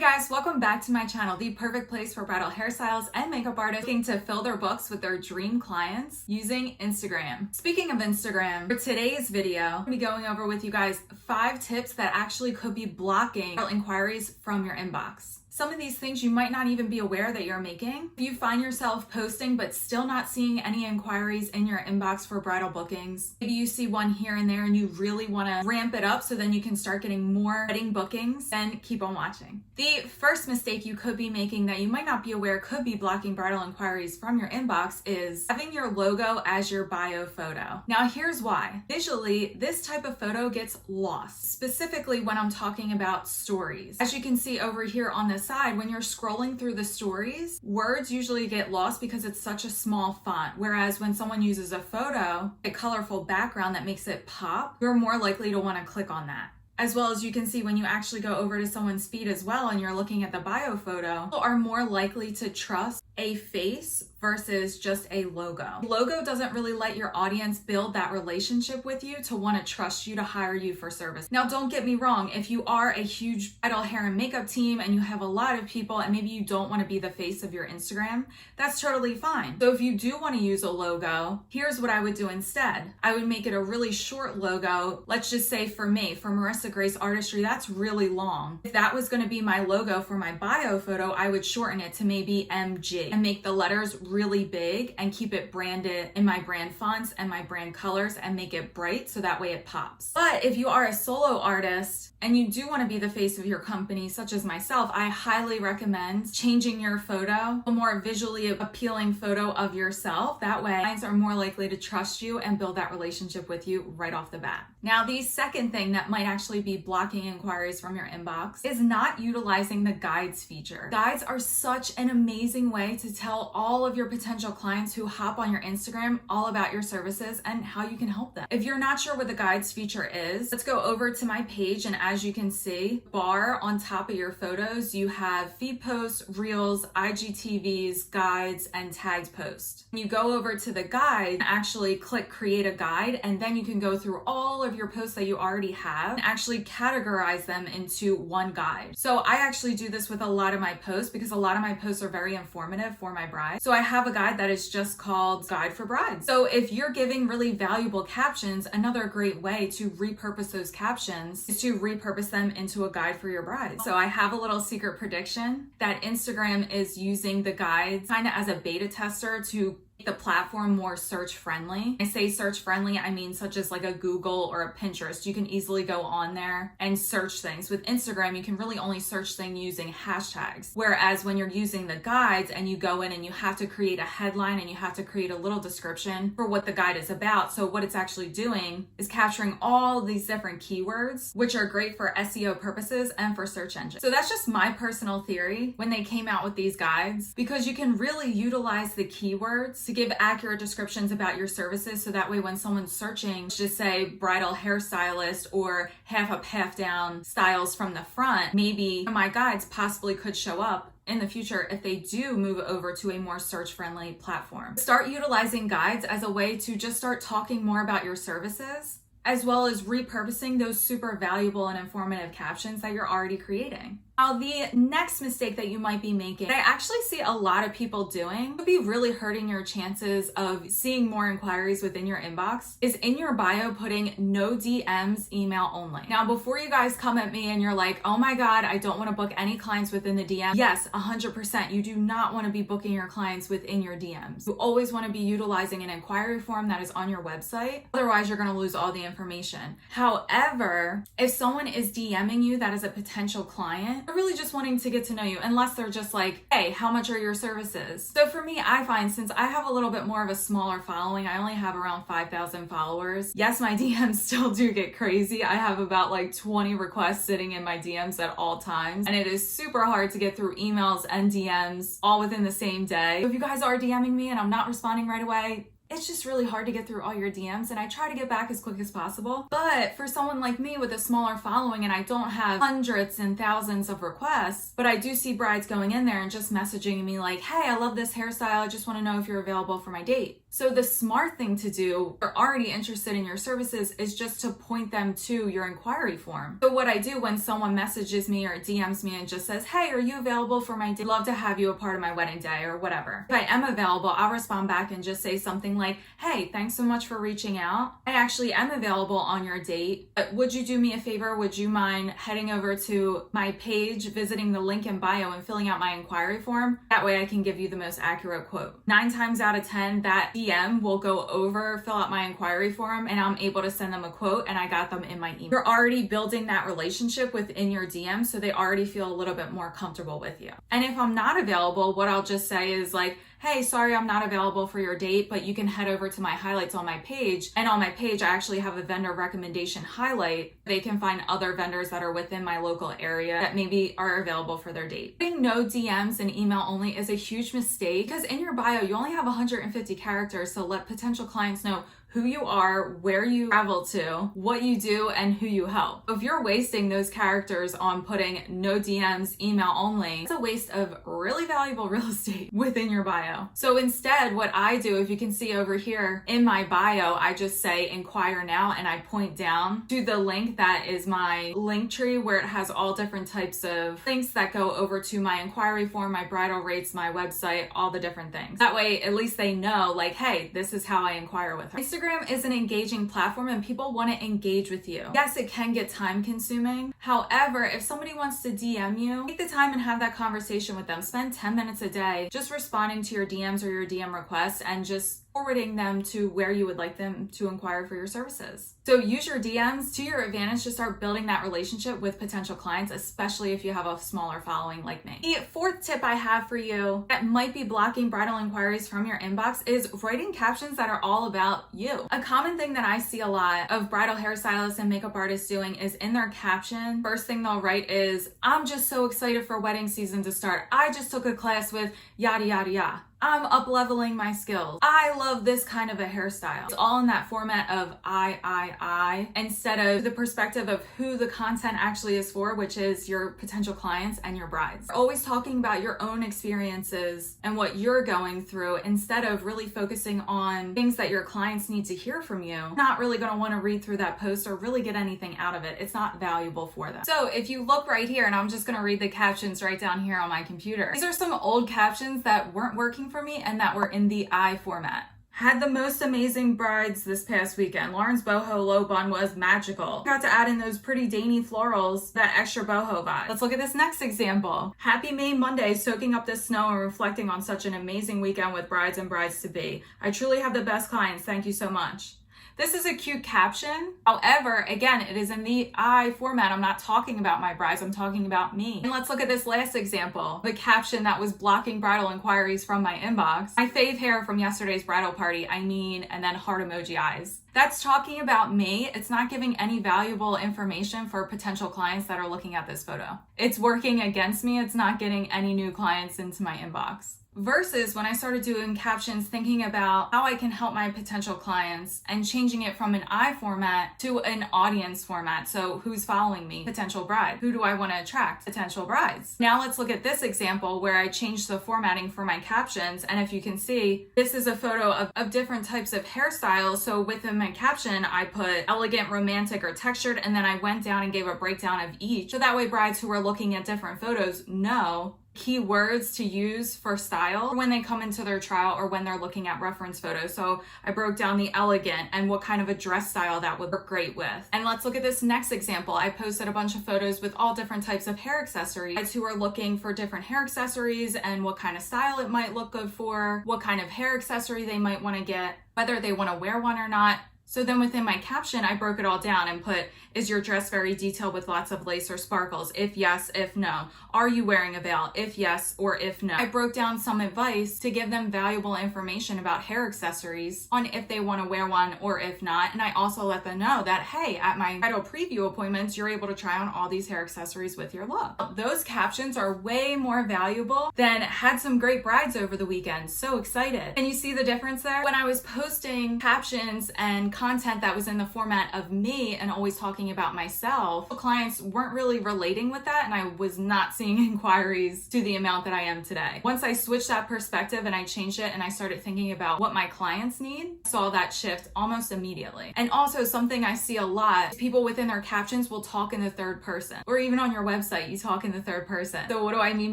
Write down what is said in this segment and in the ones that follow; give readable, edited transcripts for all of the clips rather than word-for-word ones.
guys, welcome back to my channel, the perfect place for bridal hairstylists and makeup artists looking to fill their books with their dream clients using Instagram. Speaking of Instagram, for today's video, I'm going to be going over with you guys 5 tips that actually could be blocking bridal inquiries from your inbox. Some of these things you might not even be aware that you're making. If you find yourself posting but still not seeing any inquiries in your inbox for bridal bookings, maybe you see one here and there and you really want to ramp it up so then you can start getting more wedding bookings, then keep on watching. The first mistake you could be making that you might not be aware could be blocking bridal inquiries from your inbox is having your logo as your bio photo. Now here's why. Visually, this type of photo gets lost, specifically when I'm talking about stories. As you can see over here on this side, when you're scrolling through the stories, words usually get lost because it's such a small font. Whereas when someone uses a photo, a colorful background that makes it pop, you're more likely to want to click on that. As well as you can see when you actually go over to someone's feed as well and you're looking at the bio photo, people are more likely to trust a face versus just a logo. Logo doesn't really let your audience build that relationship with you to want to trust you to hire you for service. Now, don't get me wrong. If you are a huge bridal hair and makeup team and you have a lot of people and maybe you don't want to be the face of your Instagram, that's totally fine. So if you do want to use a logo, here's what I would do instead. I would make it a really short logo. Let's just say for me, for Marissa Grace Artistry, that's really long. If that was going to be my logo for my bio photo, I would shorten it to maybe MG and make the letters really big and keep it branded in my brand fonts and my brand colors and make it bright so that way it pops. But if you are a solo artist and you do want to be the face of your company, such as myself, I highly recommend changing your photo, a more visually appealing photo of yourself. That way, clients are more likely to trust you and build that relationship with you right off the bat. Now, the second thing that might actually be blocking inquiries from your inbox is not utilizing the guides feature. Guides are such an amazing way to tell all of your potential clients who hop on your Instagram all about your services and how you can help them. If you're not sure what the guides feature is, let's go over to my page, and as you can see, bar on top of your photos, you have feed posts, reels, IGTVs, guides, and tagged posts. You go over to the guide, actually click create a guide, and then you can go through all of your posts that you already have and actually categorize them into one guide. So I actually do this with a lot of my posts because a lot of my posts are very informative for my bride. So I have a guide that is just called Guide for Brides. So if you're giving really valuable captions, another great way to repurpose those captions is to repurpose them into a guide for your bride. So I have a little secret prediction that Instagram is using the guides kind of as a beta tester to the platform more search friendly. I say search friendly, I mean such as like a Google or a Pinterest. You can easily go on there and search things. With Instagram, you can really only search things using hashtags. Whereas when you're using the guides and you go in and you have to create a headline and you have to create a little description for what the guide is about. So what it's actually doing is capturing all these different keywords, which are great for SEO purposes and for search engines. So that's just my personal theory when they came out with these guides, because you can really utilize the keywords to give accurate descriptions about your services. So that way when someone's searching, just say bridal hairstylist or half up, half down styles from the front, maybe my guides possibly could show up in the future if they do move over to a more search-friendly platform. Start utilizing guides as a way to just start talking more about your services, as well as repurposing those super valuable and informative captions that you're already creating. Now, the next mistake that you might be making, that I actually see a lot of people doing, could be really hurting your chances of seeing more inquiries within your inbox, is in your bio putting no DMs, email only. Now, before you guys come at me and you're like, oh my God, I don't want to book any clients within the DM. Yes, 100%. You do not want to be booking your clients within your DMs. You always want to be utilizing an inquiry form that is on your website. Otherwise, you're going to lose all the information. However, if someone is DMing you that is a potential client, they're really just wanting to get to know you, unless they're just like, hey, how much are your services? So for me, I find since I have a little bit more of a smaller following, I only have around 5,000 followers. Yes, my DMs still do get crazy. I have about like 20 requests sitting in my DMs at all times, and it is super hard to get through emails and DMs all within the same day. So if you guys are DMing me and I'm not responding right away, it's just really hard to get through all your DMs, and I try to get back as quick as possible. But for someone like me with a smaller following, and I don't have hundreds and thousands of requests, but I do see brides going in there and just messaging me like, hey, I love this hairstyle, I just want to know if you're available for my date. So the smart thing to do, if they're already interested in your services, is just to point them to your inquiry form. So what I do when someone messages me or DMs me and just says, hey, are you available for my date? Love to have you a part of my wedding day or whatever. If I am available, I'll respond back and just say something like, hey, thanks so much for reaching out. I actually am available on your date, but would you do me a favor? Would you mind heading over to my page, visiting the link in bio and filling out my inquiry form? That way I can give you the most accurate quote. 9 times out of 10, that DM will go over, fill out my inquiry form, and I'm able to send them a quote, and I got them in my email. You're already building that relationship within your DM, so they already feel a little bit more comfortable with you. And if I'm not available, what I'll just say is like, hey, sorry, I'm not available for your date, but you can head over to my highlights on my page. And on my page, I actually have a vendor recommendation highlight. They can find other vendors that are within my local area that maybe are available for their date. Putting no DMs and email only is a huge mistake because in your bio, you only have 150 characters, so let potential clients know who you are, where you travel to, what you do, and who you help. If you're wasting those characters on putting no DMs, email only, it's a waste of really valuable real estate within your bio. So instead, what I do, if you can see over here in my bio, I just say inquire now, and I point down to the link that is my link tree where it has all different types of links that go over to my inquiry form, my bridal rates, my website, all the different things. That way, at least they know like, hey, this is how I inquire with her. Instagram is an engaging platform and people want to engage with you. Yes, it can get time consuming. However, if somebody wants to DM you, take the time and have that conversation with them. Spend 10 minutes a day just responding to your DMs or your DM requests and just forwarding them to where you would like them to inquire for your services. So use your DMs to your advantage to start building that relationship with potential clients, especially if you have a smaller following like me. The fourth tip I have for you that might be blocking bridal inquiries from your inbox is writing captions that are all about you. A common thing that I see a lot of bridal hairstylists and makeup artists doing is in their caption, first thing they'll write is, I'm just so excited for wedding season to start. I just took a class with yada, yada, yada. I'm up-leveling my skills. I love this kind of a hairstyle. It's all in that format of I, instead of the perspective of who the content actually is for, which is your potential clients and your brides. You're always talking about your own experiences and what you're going through instead of really focusing on things that your clients need to hear from you. Not really gonna wanna read through that post or really get anything out of it. It's not valuable for them. So if you look right here, and I'm just gonna read the captions right down here on my computer. These are some old captions that weren't working for me and that were in the I format. Had the most amazing brides this past weekend. Lauren's boho low bun was magical. Got to add in those pretty dainty florals, that extra boho vibe. Let's look at this next example. Happy May Monday, soaking up the snow and reflecting on such an amazing weekend with brides and brides-to-be. I truly have the best clients. Thank you so much. This is a cute caption. However, again, it is in the I format. I'm not talking about my brides, I'm talking about me. And let's look at this last example. The caption that was blocking bridal inquiries from my inbox. My fave hair from yesterday's bridal party, and then heart emoji eyes. That's talking about me. It's not giving any valuable information for potential clients that are looking at this photo. It's working against me. It's not getting any new clients into my inbox. Versus when I started doing captions, thinking about how I can help my potential clients and changing it from an I format to an audience format. So who's following me? Potential bride. Who do I want to attract? Potential brides. Now let's look at this example where I changed the formatting for my captions. And if you can see, this is a photo of different types of hairstyles. So within my caption, I put elegant, romantic, or textured, and then I went down and gave a breakdown of each. So that way brides who are looking at different photos know keywords to use for style when they come into their trial or when they're looking at reference photos. So I broke down the elegant and what kind of a dress style that would work great with. And let's look at this next example. I posted a bunch of photos with all different types of hair accessories who are looking for different hair accessories and what kind of style it might look good for, what kind of hair accessory they might want to get, whether they want to wear one or not. So then within my caption, I broke it all down and put, is your dress very detailed with lots of lace or sparkles? If yes, if no. Are you wearing a veil? If yes or if no. I broke down some advice to give them valuable information about hair accessories on if they want to wear one or if not. And I also let them know that, hey, at my bridal preview appointments, you're able to try on all these hair accessories with your look. Those captions are way more valuable than had some great brides over the weekend. So excited. And you see the difference there? When I was posting captions and content that was in the format of me and always talking about myself, clients weren't really relating with that, and I was not seeing inquiries to the amount that I am today. Once I switched that perspective and I changed it and I started thinking about what my clients need, I saw that shift almost immediately. And also something I see a lot, people within their captions will talk in the third person, or even on your website, you talk in the third person. So what do I mean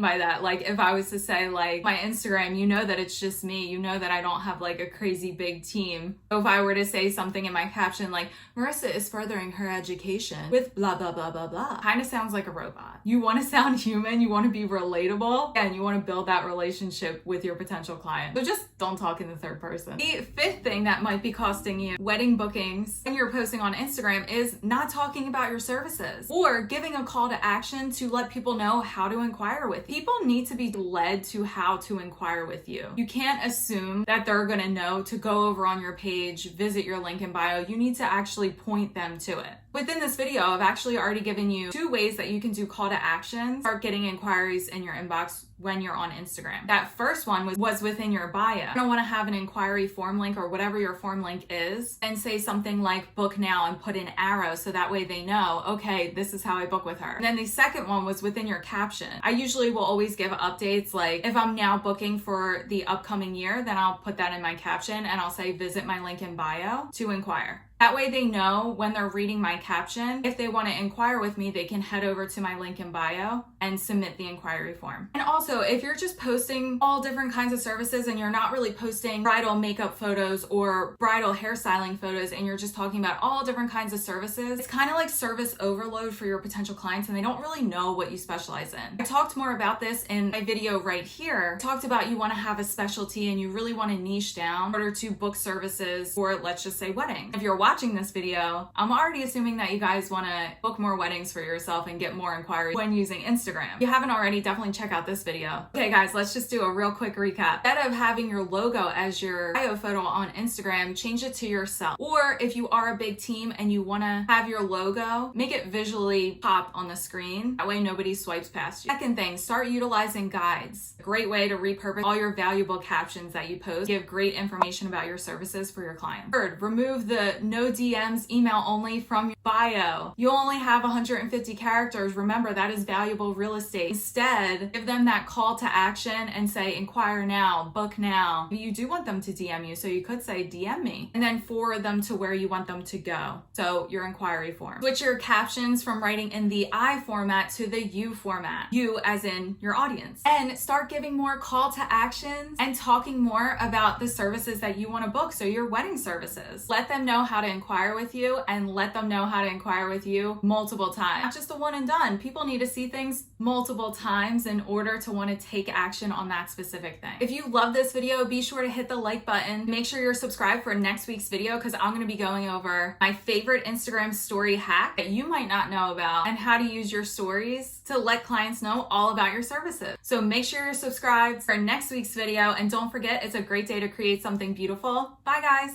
by that? Like if I was to say like my Instagram, you know that it's just me, you know that I don't have like a crazy big team. So if I were to say something in my caption like Marissa is furthering her education with blah, blah, blah, blah, blah, kind of sounds like a robot. You want to sound human, you want to be relatable, and you want to build that relationship with your potential client. So just don't talk in the third person. The fifth thing that might be costing you wedding bookings when you're posting on Instagram is not talking about your services or giving a call to action to let people know how to inquire with you. People need to be led to how to inquire with you. You can't assume that they're going to know to go over on your page, visit your link in bio. You need to actually point them to it. Within this video, I've actually already given you 2 ways that you can do call to actions, start getting inquiries in your inbox when you're on Instagram. That first one was within your bio. You don't want to have an inquiry form link or whatever your form link is and say something like book now and put an arrow so that way they know, okay, this is how I book with her. And then the second one was within your caption. I usually will always give updates like if I'm now booking for the upcoming year, then I'll put that in my caption and I'll say visit my link in bio to inquire. That way they know when they're reading my caption, if they want to inquire with me, they can head over to my link in bio and submit the inquiry form. And also, if you're just posting all different kinds of services and you're not really posting bridal makeup photos or bridal hairstyling photos and you're just talking about all different kinds of services, it's kind of like service overload for your potential clients and they don't really know what you specialize in. I talked more about this in my video right here. I talked about you want to have a specialty and you really want to niche down in order to book services for, let's just say, weddings. If you're watching this video, I'm already assuming that you guys want to book more weddings for yourself and get more inquiries when using Instagram. If you haven't already, definitely check out this video. Okay guys, let's just do a real quick recap. Instead of having your logo as your bio photo on Instagram, change it to yourself. Or if you are a big team and you want to have your logo, make it visually pop on the screen. That way nobody swipes past you. Second thing, start utilizing guides. A great way to repurpose all your valuable captions that you post. Give great information about your services for your clients. Third, remove the no DMs, email only from your bio. You only have 150 characters. Remember, that is valuable real estate. Instead, give them that call to action and say, inquire now, book now. You do want them to DM you, so you could say, DM me, and then forward them to where you want them to go. So your inquiry form. Switch your captions from writing in the I format to the you format. You as in your audience. And start giving more call to actions and talking more about the services that you want to book. So your wedding services. Let them know how to inquire with you and let them know how to inquire with you multiple times. Not just a one and done. People need to see things multiple times in order to want to take action on that specific thing. If you love this video, be sure to hit the like button. Make sure you're subscribed for next week's video because I'm going to be going over my favorite Instagram story hack that you might not know about and how to use your stories to let clients know all about your services. So make sure you're subscribed for next week's video and don't forget, it's a great day to create something beautiful. Bye guys.